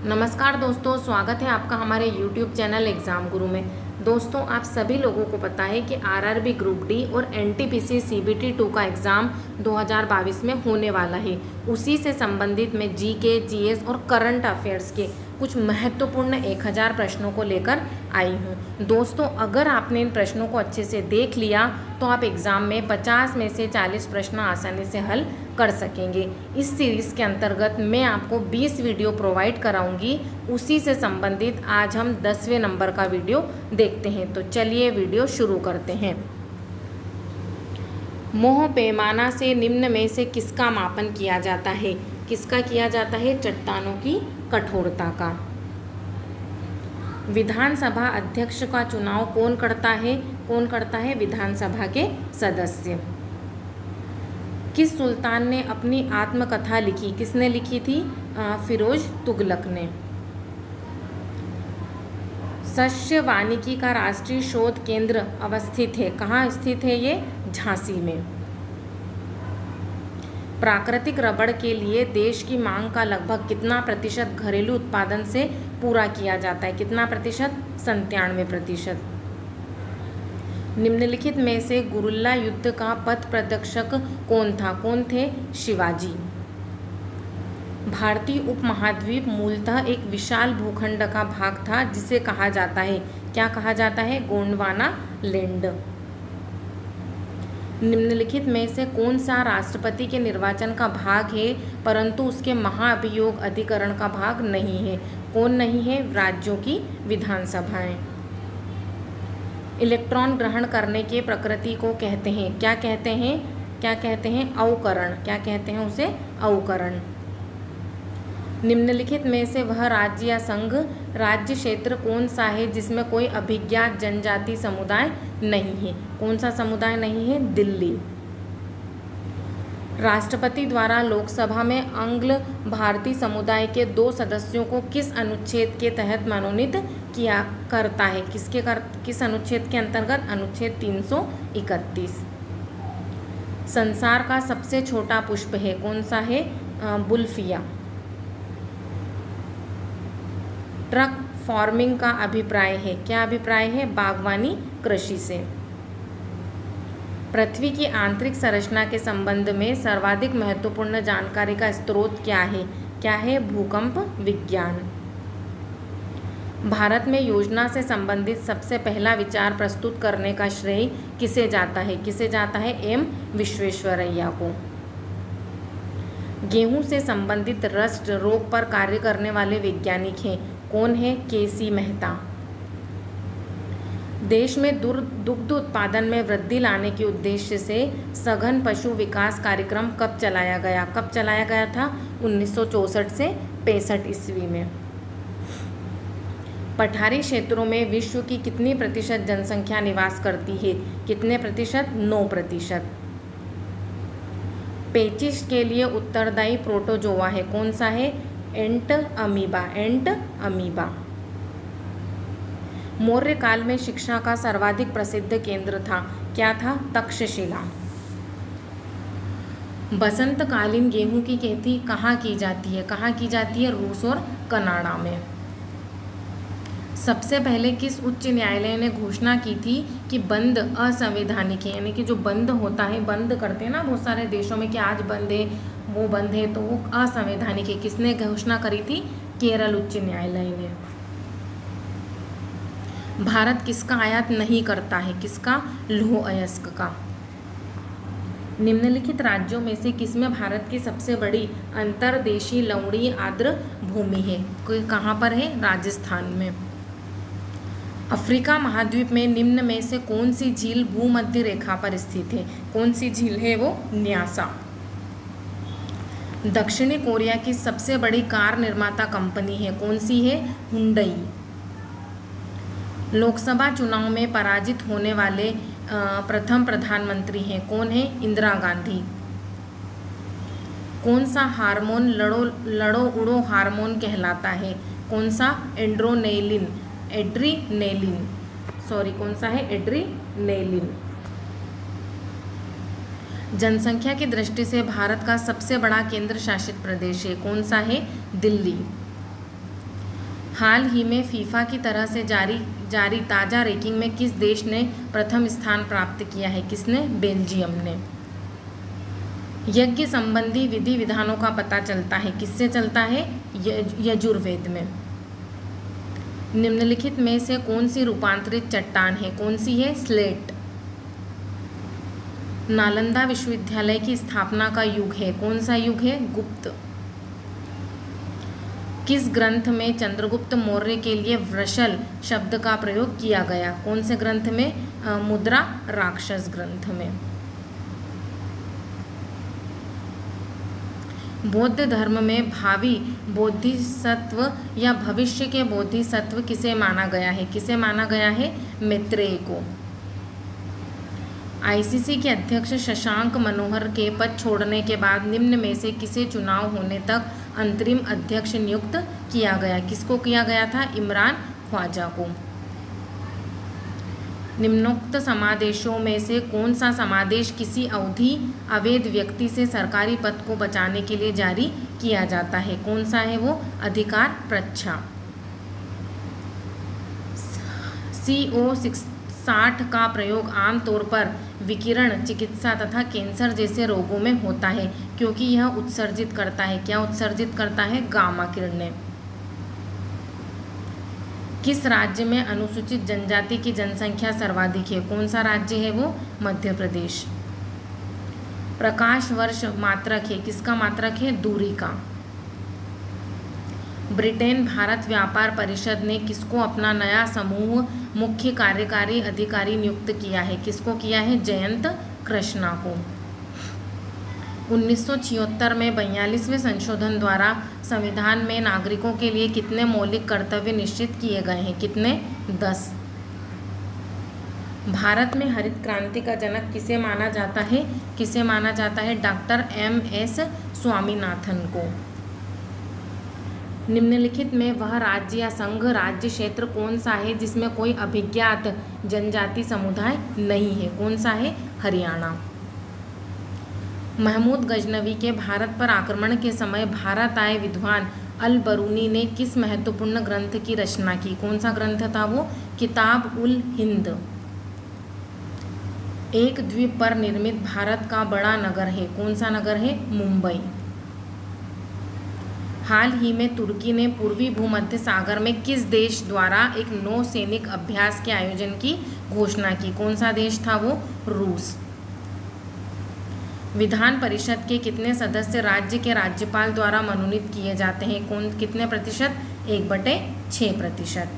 नमस्कार दोस्तों, स्वागत है आपका हमारे YouTube चैनल एग्ज़ाम गुरु में। दोस्तों, आप सभी लोगों को पता है कि आरआरबी ग्रुप डी और एनटीपीसी सीबीटी 2 का एग्ज़ाम 2022 में होने वाला है। उसी से संबंधित मैं जीके, जीएस और करंट अफेयर्स के कुछ महत्वपूर्ण 1000 प्रश्नों को लेकर आई हूँ। दोस्तों, अगर आपने इन प्रश्नों को अच्छे से देख लिया तो आप एग्ज़ाम में 50 में से 40 प्रश्न आसानी से हल कर सकेंगे। इस सीरीज़ के अंतर्गत मैं आपको 20 वीडियो प्रोवाइड कराऊंगी। उसी से संबंधित आज हम 10वें नंबर का वीडियो देखते हैं। तो चलिए वीडियो शुरू करते हैं। मोह पैमाना से निम्न में से किसका मापन किया जाता है? किसका किया जाता है? चट्टानों की कठोरता का। विधानसभा अध्यक्ष का चुनाव कौन करता है? कौन करता है? विधानसभा के सदस्य। किस सुल्तान ने अपनी आत्मकथा लिखी? किसने लिखी थी? फिरोज तुगलक ने। शस्य वानिकी का राष्ट्रीय शोध केंद्र अवस्थित है। कहाँ स्थित है ये? झांसी में। प्राकृतिक रबड़ के लिए देश की मांग का लगभग कितना प्रतिशत घरेलू उत्पादन से पूरा किया जाता है? कितना प्रतिशत? 97%। निम्नलिखित में से गुरिल्ला युद्ध का पथ प्रदर्शक कौन था? कौन थे? शिवाजी। भारतीय उपमहाद्वीप मूलतः एक विशाल भूखंड का भाग था जिसे कहा जाता है, क्या कहा जाता है? गोंडवाना लैंड। निम्नलिखित में से कौन सा राष्ट्रपति के निर्वाचन का भाग है परंतु उसके महाअभियोग अधिकरण का भाग नहीं है? कौन नहीं है? राज्यों की विधानसभाएं। इलेक्ट्रॉन ग्रहण करने के प्रकृति को कहते हैं, क्या कहते हैं? क्या कहते हैं? अवकरण। क्या कहते हैं उसे? अवकरण। निम्नलिखित में से वह राज्य या संघ राज्य क्षेत्र कौन सा है जिसमें कोई अभिज्ञात जनजाति समुदाय नहीं है? कौन सा समुदाय नहीं है? दिल्ली। राष्ट्रपति द्वारा लोकसभा में आंग्ल भारतीय समुदाय के 2 सदस्यों को किस अनुच्छेद के तहत मनोनीत किया करता है? किस अनुच्छेद के अंतर्गत? अनुच्छेद 331। संसार का सबसे छोटा पुष्प है, कौन सा है? बुल्फिया। ट्रक फार्मिंग का अभिप्राय है, क्या अभिप्राय है? बागवानी कृषि से। पृथ्वी की आंतरिक संरचना के संबंध में सर्वाधिक महत्वपूर्ण जानकारी का स्रोत क्या है? क्या है? भूकंप विज्ञान। भारत में योजना से संबंधित सबसे पहला विचार प्रस्तुत करने का श्रेय किसे जाता है? किसे जाता है? एम विश्वेश्वरैया को। गेहूं से संबंधित रस्ट रोग पर कार्य करने वाले वैज्ञानिक हैं, कौन है? केसी मेहता। देश में दुग्ध उत्पादन में वृद्धि लाने के उद्देश्य से सघन पशु विकास कार्यक्रम कब चलाया गया? कब चलाया गया था? 1964 से 65 ईस्वी में। पठारी क्षेत्रों में विश्व की कितनी प्रतिशत जनसंख्या निवास करती है? कितने प्रतिशत? 9%। पेचिश के लिए उत्तरदायी प्रोटोजोआ है, कौन सा है? एंट अमीबा। एंट अमीबा। मौर्य काल में शिक्षा का सर्वाधिक प्रसिद्ध केंद्र था, क्या था? तक्षशिला। बसंतकालीन गेहूं की खेती कहाँ की जाती है? कहाँ की जाती है? रूस और कनाडा में। सबसे पहले किस उच्च न्यायालय ने घोषणा की थी कि बंद असंवैधानिक है? यानी कि जो बंद होता है, बंद करते हैं ना बहुत सारे देशों में कि आज बंद है, वो बंद है, तो वो असंवैधानिक है। किसने घोषणा करी थी? केरल उच्च न्यायालय ने। भारत किसका आयात नहीं करता है? किसका? लौह अयस्क का। निम्नलिखित राज्यों में से किसमें भारत की सबसे बड़ी अंतर्देशीय लवणीय आर्द्र भूमि है? कहाँ पर है? राजस्थान में। अफ्रीका महाद्वीप में निम्न में से कौन सी झील भूमध्य रेखा पर स्थित है? कौन सी झील है वो? न्यासा। दक्षिणी कोरिया की सबसे बड़ी कार निर्माता कंपनी है, कौन सी है? हुंडई। लोकसभा चुनाव में पराजित होने वाले प्रथम प्रधानमंत्री हैं, कौन है? इंदिरा गांधी। कौन सा हार्मोन लड़ो उड़ो हार्मोन कहलाता है? कौन सा? एड्रेनालिन। कौन सा है? एड्रेनालिन। जनसंख्या की दृष्टि से भारत का सबसे बड़ा केंद्र शासित प्रदेश है, कौन सा है? दिल्ली। हाल ही में फीफा की तरह से जारी ताज़ा रैंकिंग में किस देश ने प्रथम स्थान प्राप्त किया है? किसने? बेल्जियम ने। यज्ञ संबंधी विधि विधानों का पता चलता है किससे चलता है? यजुर्वेद में। निम्नलिखित में से कौन सी रूपांतरित चट्टान है? कौन सी है? स्लेट। नालंदा विश्वविद्यालय की स्थापना का युग है? कौन सा युग है? गुप्त। किस ग्रंथ में चंद्रगुप्त मौर्य के लिए वृषल शब्द का प्रयोग किया गया? कौन से ग्रंथ में? मुद्रा राक्षस ग्रंथ में। बौद्ध धर्म में भावी बोधिसत्व या भविष्य के बोधिसत्व किसे माना गया है? किसे माना गया है? मैत्रेय को। आईसीसी के अध्यक्ष शशांक मनोहर के पद छोड़ने के बाद निम्न में से किसे चुनाव होने तक अंतरिम अध्यक्ष नियुक्त किया गया? किसको किया गया था? इमरान ख्वाजा को। निम्नोक्त समादेशों में से कौन सा समादेश किसी अवधि अवैध व्यक्ति से सरकारी पद को बचाने के लिए जारी किया जाता है? कौन सा है वो? अधिकार प्रच्छा। CO60 का प्रयोग आमतौर पर विकिरण चिकित्सा तथा कैंसर जैसे रोगों में होता है क्योंकि यह उत्सर्जित करता है। क्या उत्सर्जित करता है? गामा किरणें। किस राज्य में अनुसूचित जनजाति की जनसंख्या सर्वाधिक है? कौन सा राज्य है वो? मध्य प्रदेश। प्रकाश वर्ष मात्रक है? किसका मात्रक है? दूरी का। ब्रिटेन भारत व्यापार परिषद ने किसको अपना नया समूह मुख्य कार्यकारी अधिकारी नियुक्त किया है? किसको किया है? जयंत कृष्णा को। 1976 में 42वें संशोधन द्वारा संविधान में नागरिकों के लिए कितने मौलिक कर्तव्य निश्चित किए गए हैं? कितने? 10। भारत में हरित क्रांति का जनक किसे माना जाता है? किसे माना जाता है? डॉक्टर MS स्वामीनाथन को। निम्नलिखित में वह राज्य या संघ राज्य क्षेत्र कौन सा है जिसमें कोई अभिज्ञात जनजाति समुदाय नहीं है? कौन सा है? हरियाणा। महमूद गजनवी के भारत पर आक्रमण के समय भारत आए विद्वान अल बरूनी ने किस महत्वपूर्ण ग्रंथ की रचना की? कौन सा ग्रंथ था वो? किताब उल हिंद। एक द्वीप पर निर्मित भारत का बड़ा नगर है? कौन सा नगर है? मुंबई। हाल ही में तुर्की ने पूर्वी भूमध्य सागर में किस देश द्वारा एक नौसैनिक अभ्यास के आयोजन की घोषणा की? कौन सा देश था वो? रूस। विधान परिषद के कितने सदस्य राज्य के राज्यपाल द्वारा मनोनीत किए जाते हैं? कितने प्रतिशत? 1/6%।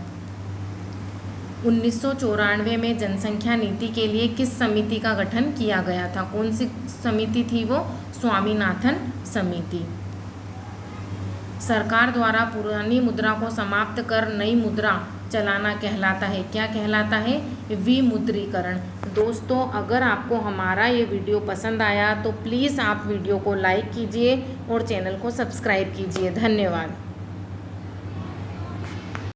1994 में जनसंख्या नीति के लिए किस समिति का गठन किया गया था? कौन सी समिति थी वो? स्वामीनाथन समिति। सरकार द्वारा पुरानी मुद्रा को समाप्त कर नई मुद्रा चलाना कहलाता है? क्या कहलाता है? विमुद्रीकरण। दोस्तों, अगर आपको हमारा ये वीडियो पसंद आया तो प्लीज़ आप वीडियो को लाइक कीजिए और चैनल को सब्सक्राइब कीजिए। धन्यवाद।